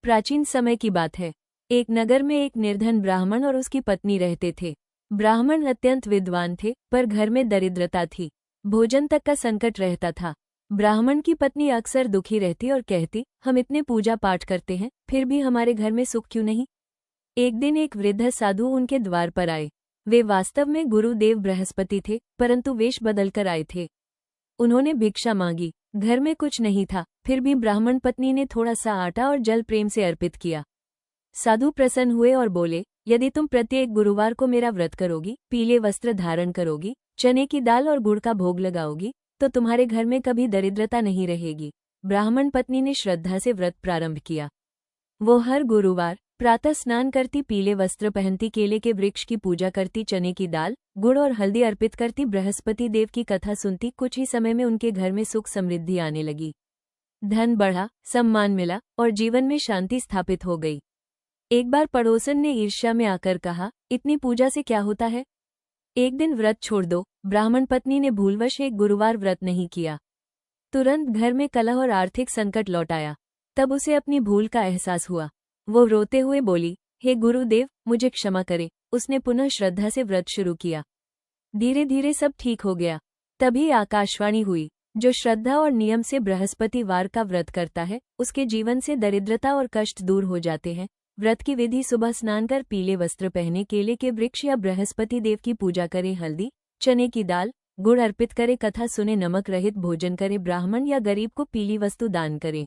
प्राचीन समय की बात है। एक नगर में एक निर्धन ब्राह्मण और उसकी पत्नी रहते थे। ब्राह्मण अत्यंत विद्वान थे, पर घर में दरिद्रता थी। भोजन तक का संकट रहता था। ब्राह्मण की पत्नी अक्सर दुखी रहती और कहती, हम इतने पूजा पाठ करते हैं, फिर भी हमारे घर में सुख क्यों नहीं। एक दिन एक वृद्ध साधु उनके द्वार पर आए। वे वास्तव में गुरुदेव बृहस्पति थे, परंतु वेश बदलकर आए थे। उन्होंने भिक्षा मांगी। घर में कुछ नहीं था, फिर भी ब्राह्मण पत्नी ने थोड़ा सा आटा और जल प्रेम से अर्पित किया। साधु प्रसन्न हुए और बोले, यदि तुम प्रत्येक गुरुवार को मेरा व्रत करोगी, पीले वस्त्र धारण करोगी, चने की दाल और गुड़ का भोग लगाओगी, तो तुम्हारे घर में कभी दरिद्रता नहीं रहेगी। ब्राह्मण पत्नी ने श्रद्धा से व्रत प्रारंभ किया। वो हर गुरुवार प्रातः स्नान करती, पीले वस्त्र पहनती, केले के वृक्ष की पूजा करती, चने की दाल, गुड़ और हल्दी अर्पित करती, बृहस्पति देव की कथा सुनती। कुछ ही समय में उनके घर में सुख समृद्धि आने लगी। धन बढ़ा, सम्मान मिला और जीवन में शांति स्थापित हो गई। एक बार पड़ोसन ने ईर्ष्या में आकर कहा, इतनी पूजा से क्या होता है? एक दिन व्रत छोड़ दो। ब्राह्मण पत्नी ने भूलवश एक गुरुवार व्रत नहीं किया। तुरंत घर में कलह और आर्थिक संकट लौट आया। तब उसे अपनी भूल का एहसास हुआ। वो रोते हुए बोली, हे गुरुदेव, मुझे क्षमा करे। उसने पुनः श्रद्धा से व्रत शुरू किया। धीरे धीरे सब ठीक हो गया। तभी आकाशवाणी हुई, जो श्रद्धा और नियम से बृहस्पतिवार का व्रत करता है, उसके जीवन से दरिद्रता और कष्ट दूर हो जाते हैं। व्रत की विधि: सुबह स्नान कर पीले वस्त्र पहने, केले के वृक्ष या बृहस्पति देव की पूजा करे, हल्दी चने की दाल गुड़ अर्पित करे, कथा सुने, नमक रहित भोजन करे, ब्राह्मण या गरीब को पीली वस्तु दान करे।